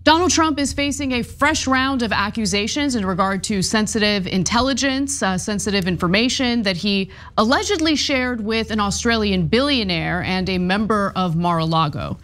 Donald Trump is facing a fresh round of accusations in regard to sensitive intelligence, sensitive information that he allegedly shared with an Australian billionaire and a member of Mar-a-Lago.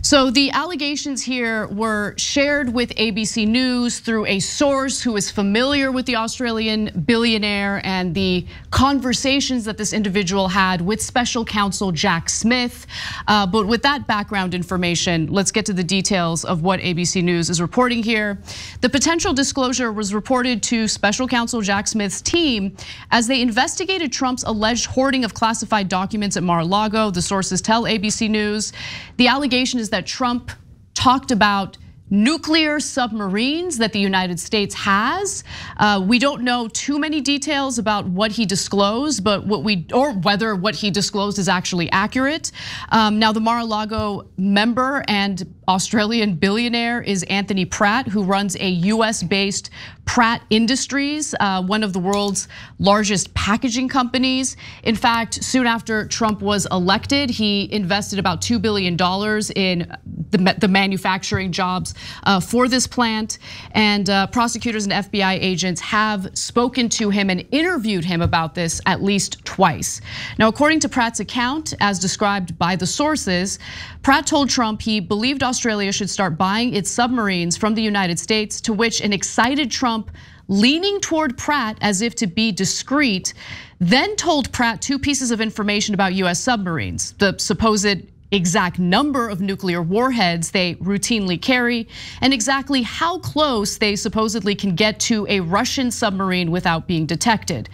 So the allegations here were shared with ABC News through a source who is familiar with the Australian billionaire and the conversations that this individual had with special counsel Jack Smith. But with that background information, let's get to the details of what ABC News is reporting here. The potential disclosure was reported to special counsel Jack Smith's team as they investigated Trump's alleged hoarding of classified documents at Mar-a-Lago. The sources tell ABC News. The allegation is that Trump talked about nuclear submarines that the United States has. We don't know too many details about what he disclosed, but whether what he disclosed is actually accurate. Now, the Mar-a-Lago member and Australian billionaire is Anthony Pratt, who runs a US-based Pratt Industries, one of the world's largest packaging companies. In fact, soon after Trump was elected, he invested about $2 billion in the manufacturing jobs for this plant. And prosecutors and FBI agents have spoken to him and interviewed him about this at least twice. Now, according to Pratt's account, as described by the sources, Pratt told Trump he believed Australia should start buying its submarines from the United States, to which an excited Trump, leaning toward Pratt as if to be discreet, then told Pratt two pieces of information about US submarines: the supposed exact number of nuclear warheads they routinely carry, and exactly how close they supposedly can get to a Russian submarine without being detected.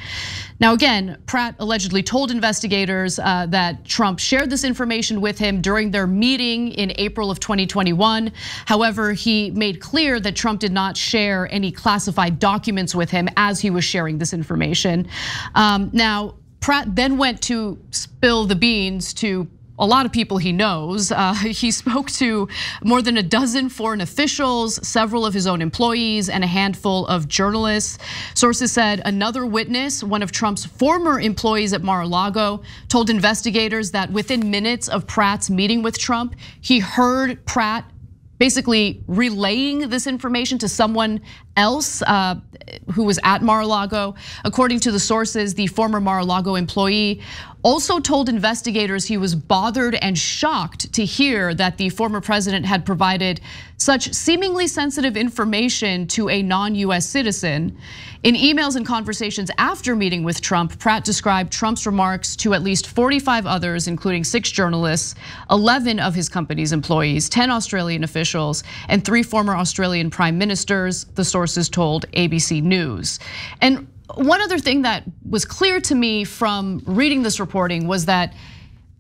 Now, again, Pratt allegedly told investigators that Trump shared this information with him during their meeting in April of 2021. However, he made clear that Trump did not share any classified documents with him as he was sharing this information. Now, Pratt then went to spill the beans to a lot of people he knows. He spoke to more than a dozen foreign officials, several of his own employees, and a handful of journalists. Sources said another witness, one of Trump's former employees at Mar-a-Lago, told investigators that within minutes of Pratt's meeting with Trump, he heard Pratt basically relaying this information to someone else who was at Mar-a-Lago. According to the sources, the former Mar-a-Lago employee also told investigators he was bothered and shocked to hear that the former president had provided such seemingly sensitive information to a non-US citizen. In emails and conversations after meeting with Trump, Pratt described Trump's remarks to at least 45 others, including 6 journalists, 11 of his company's employees, 10 Australian officials, and 3 former Australian prime ministers, the sources told ABC News. And one other thing that was clear to me from reading this reporting was that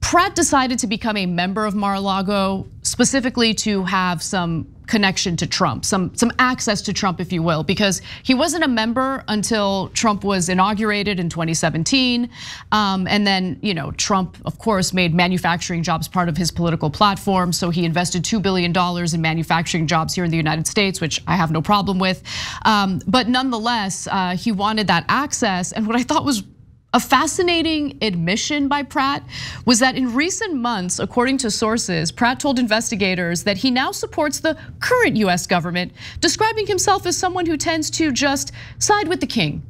Pratt decided to become a member of Mar-a-Lago specifically to have some connection to Trump, some access to Trump, if you will, because he wasn't a member until Trump was inaugurated in 2017. And then, Trump, of course, made manufacturing jobs part of his political platform. So he invested $2 billion in manufacturing jobs here in the United States, which I have no problem with. But nonetheless, he wanted that access. And what I thought was a fascinating admission by Pratt was that in recent months, according to sources, Pratt told investigators that he now supports the current US government, describing himself as someone who tends to just side with the king.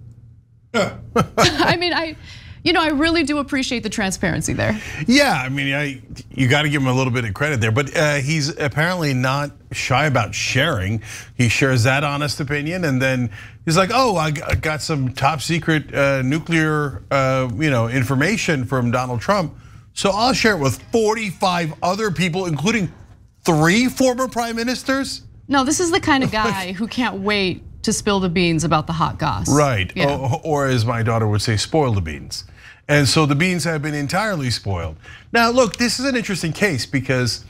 I mean, I really do appreciate the transparency there. Yeah, I mean, you got to give him a little bit of credit there, but he's apparently not shy about sharing. He shares that honest opinion, and then he's like, "Oh, I got some top secret nuclear, information from Donald Trump, so I'll share it with 45 other people, including 3 former prime ministers." No, this is the kind of guy who can't wait to spill the beans about the hot goss. Right, yeah. Or as my daughter would say, spoil the beans. And so the beans have been entirely spoiled. Now, look, this is an interesting case because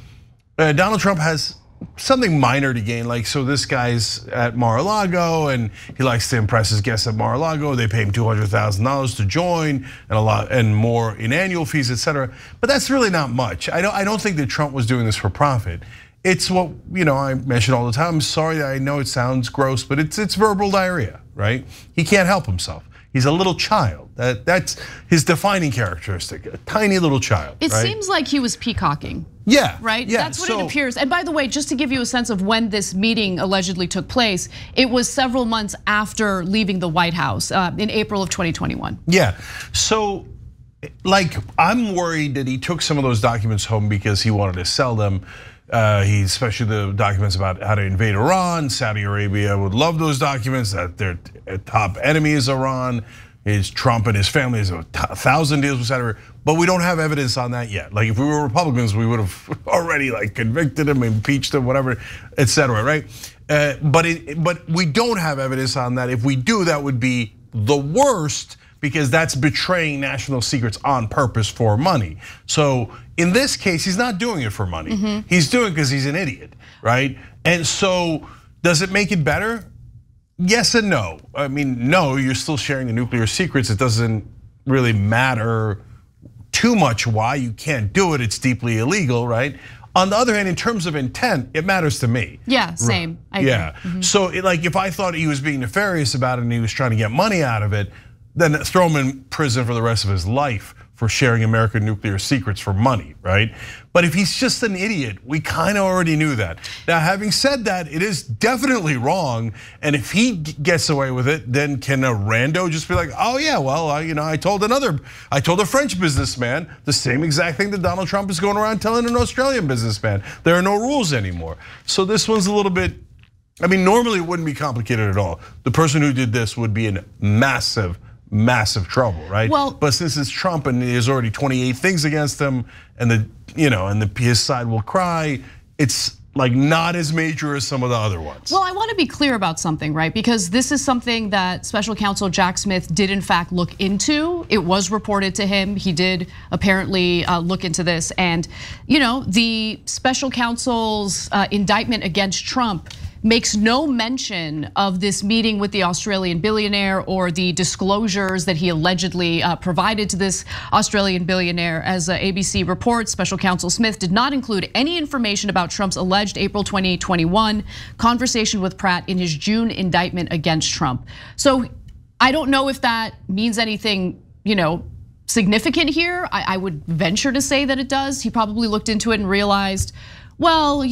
Donald Trump has something minor to gain. Like, so this guy's at Mar-a-Lago and he likes to impress his guests at Mar-a-Lago. They pay him $200,000 to join and more in annual fees, et cetera. But that's really not much. I don't think that Trump was doing this for profit. It's what I mention all the time. I'm sorry, I know it sounds gross, but it's verbal diarrhea, right? He can't help himself. He's a little child. That's his defining characteristic, a tiny little child. It seems like he was peacocking. Yeah. Right? Yeah, that's what it appears. And by the way, just to give you a sense of when this meeting allegedly took place, it was several months after leaving the White House in April of 2021. Yeah, so like I'm worried that he took some of those documents home because he wanted to sell them. Especially the documents about how to invade Iran. Saudi Arabia would love those documents, that their top enemy is Iran. Trump and his family has 1,000 deals with Saudi Arabia, but we don't have evidence on that yet. Like if we were Republicans, we would have already like convicted him, impeached him, whatever, etc. Right? But we don't have evidence on that. If we do, that would be the worst, because that's betraying national secrets on purpose for money. So in this case, he's not doing it for money. He's doing it because he's an idiot, right? And so does it make it better? Yes and no. I mean, no, you're still sharing the nuclear secrets. It doesn't really matter too much why you can't do it. It's deeply illegal, right? On the other hand, in terms of intent, it matters to me. Yeah, same. Yeah. So like if I thought he was being nefarious about it and he was trying to get money out of it, then throw him in prison for the rest of his life for sharing American nuclear secrets for money, right? But if he's just an idiot, we kind of already knew that. Now, having said that, it is definitely wrong. And if he gets away with it, then can a rando just be like, oh yeah, well, I told a French businessman the same exact thing that Donald Trump is going around telling an Australian businessman. There are no rules anymore. So this one's a little bit, I mean, normally it wouldn't be complicated at all. The person who did this would be in massive trouble, right? Well, but since it's Trump and there's already 28 things against him, and his side will cry, it's like not as major as some of the other ones. Well, I want to be clear about something, right? Because this is something that Special Counsel Jack Smith did in fact look into. It was reported to him. He did apparently look into this, and the Special Counsel's indictment against Trump makes no mention of this meeting with the Australian billionaire or the disclosures that he allegedly provided to this Australian billionaire. As ABC reports, Special Counsel Smith did not include any information about Trump's alleged April 2021 conversation with Pratt in his June indictment against Trump. So I don't know if that means anything, significant here. I would venture to say that it does. He probably looked into it and realized, well,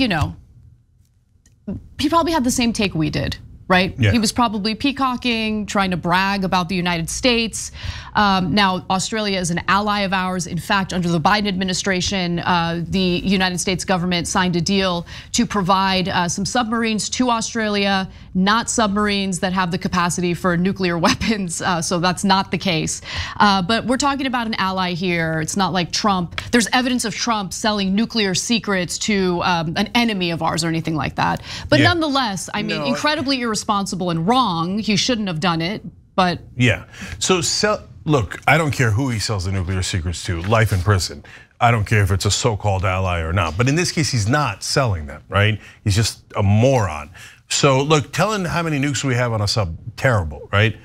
he probably had the same take we did, right? Yeah. He was probably peacocking, trying to brag about the United States. Now, Australia is an ally of ours. In fact, under the Biden administration, the United States government signed a deal to provide some submarines to Australia, not submarines that have the capacity for nuclear weapons. So that's not the case. But we're talking about an ally here. It's not like Trump. There's evidence of Trump selling nuclear secrets to an enemy of ours or anything like that. But nonetheless, I mean, incredibly irresponsible and wrong. He shouldn't have done it, but. Yeah, so look, I don't care who he sells the nuclear secrets to, life in prison. I don't care if it's a so-called ally or not. But in this case, he's not selling them, right? He's just a moron. So look, telling how many nukes we have on a sub, terrible, right?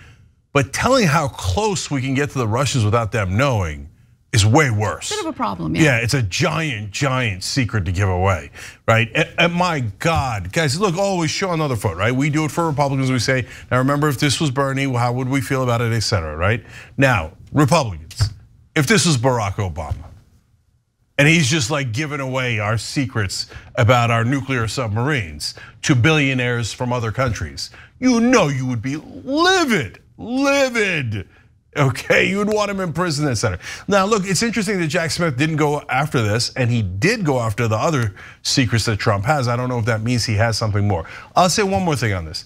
But telling how close we can get to the Russians without them knowing is way worse. Bit of a problem, yeah. Yeah, it's a giant secret to give away, right? And my God, guys, look, always show another foot, right? We do it for Republicans. We say, now remember, if this was Bernie, how would we feel about it, et cetera, right? Now, Republicans, if this was Barack Obama, and he's just like giving away our secrets about our nuclear submarines to billionaires from other countries, you would be livid. Okay, you would want him in prison, et cetera. Now, look, it's interesting that Jack Smith didn't go after this, and he did go after the other secrets that Trump has. I don't know if that means he has something more. I'll say one more thing on this.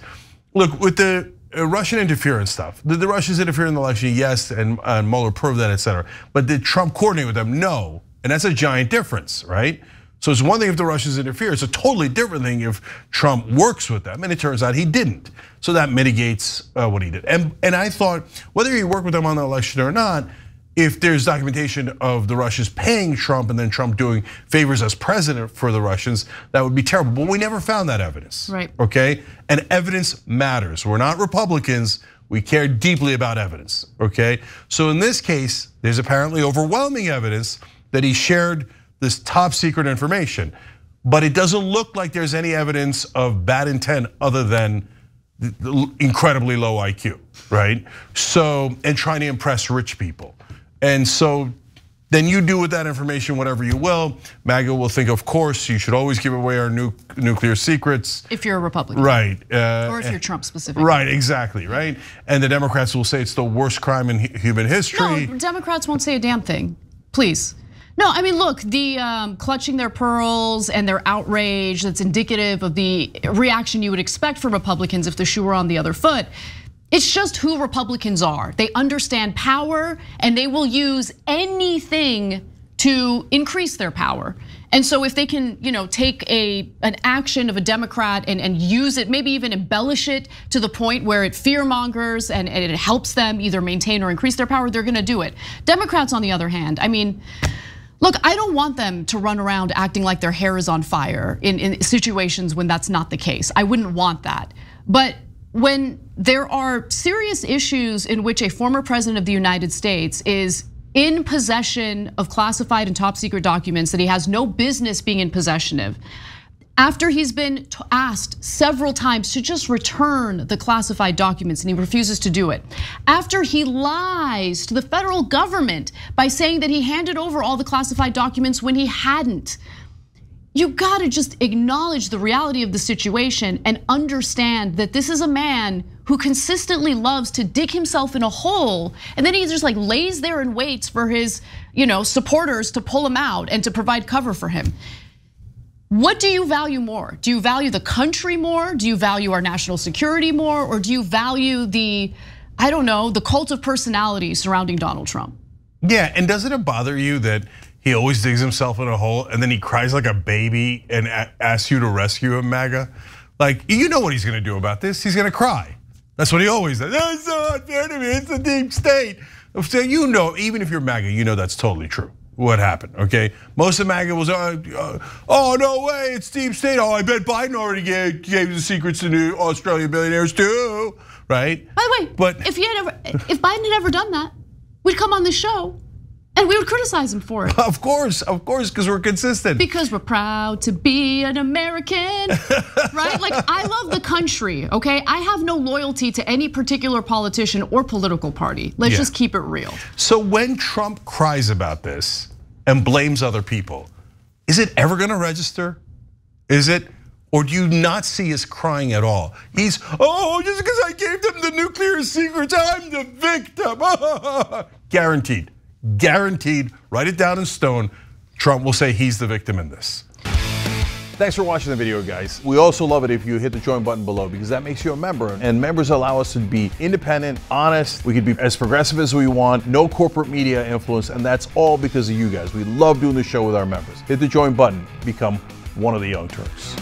Look, with the Russian interference stuff, did the Russians interfere in the election? Yes, and Mueller proved that, et cetera. But did Trump coordinate with them? No, and that's a giant difference, right? So it's one thing if the Russians interfere, it's a totally different thing if Trump works with them, and it turns out he didn't. So that mitigates what he did. And I thought, whether he worked with them on the election or not, if there's documentation of the Russians paying Trump and then Trump doing favors as president for the Russians, that would be terrible. But we never found that evidence, right? Okay, and evidence matters. We're not Republicans. We care deeply about evidence, okay? So in this case, there's apparently overwhelming evidence that he shared this top secret information, but it doesn't look like there's any evidence of bad intent other than incredibly low IQ, right? So, and trying to impress rich people. And so then you do with that information whatever you will. MAGA will think, of course, you should always give away our nuclear secrets. If you're a Republican. Right. Or if you're Trump specifically. Right, exactly, right? And the Democrats will say it's the worst crime in human history. No, Democrats won't say a damn thing, please. No, I mean, look, the clutching their pearls and their outrage, that's indicative of the reaction you would expect from Republicans if the shoe were on the other foot. It's just who Republicans are. They understand power and they will use anything to increase their power. And so if they can, take an action of a Democrat and use it, maybe even embellish it to the point where it fear mongers and it helps them either maintain or increase their power, they're gonna do it. Democrats, on the other hand, I mean, look, I don't want them to run around acting like their hair is on fire in situations when that's not the case. I wouldn't want that. But when there are serious issues in which a former president of the United States is in possession of classified and top secret documents that he has no business being in possession of, after he's been asked several times to just return the classified documents and he refuses to do it, after he lies to the federal government by saying that he handed over all the classified documents when he hadn't, you gotta just acknowledge the reality of the situation and understand that this is a man who consistently loves to dig himself in a hole, and then he just like lays there and waits for his supporters to pull him out and to provide cover for him. What do you value more? Do you value the country more? Do you value our national security more? Or do you value the cult of personality surrounding Donald Trump? Yeah, and doesn't it bother you that he always digs himself in a hole and then he cries like a baby and asks you to rescue him, MAGA? Like, you know what he's gonna do about this? He's gonna cry. That's what he always does. That's so unfair to me, it's the deep state. So even if you're MAGA, you know that's totally true. What happened, okay? Most of MAGA was, oh, no way, it's deep state. Oh, I bet Biden already gave the secrets to new Australian billionaires too, right? By the way, if Biden had ever done that, we'd come on the show and we would criticize him for it. Of course, because we're consistent. Because we're proud to be an American, right? Like, I love the country, okay? I have no loyalty to any particular politician or political party. Let's just keep it real. So when Trump cries about this and blames other people, is it ever gonna register? Is it? Or do you not see his crying at all? He's, just because I gave them the nuclear secrets, I'm the victim. Guaranteed. Guaranteed, write it down in stone, Trump will say he's the victim in this. Thanks for watching the video, guys. We also love it if you hit the join button below because that makes you a member, and members allow us to be independent, honest, we can be as progressive as we want, no corporate media influence, and that's all because of you guys. We love doing the show with our members. Hit the join button, become one of the Young Turks.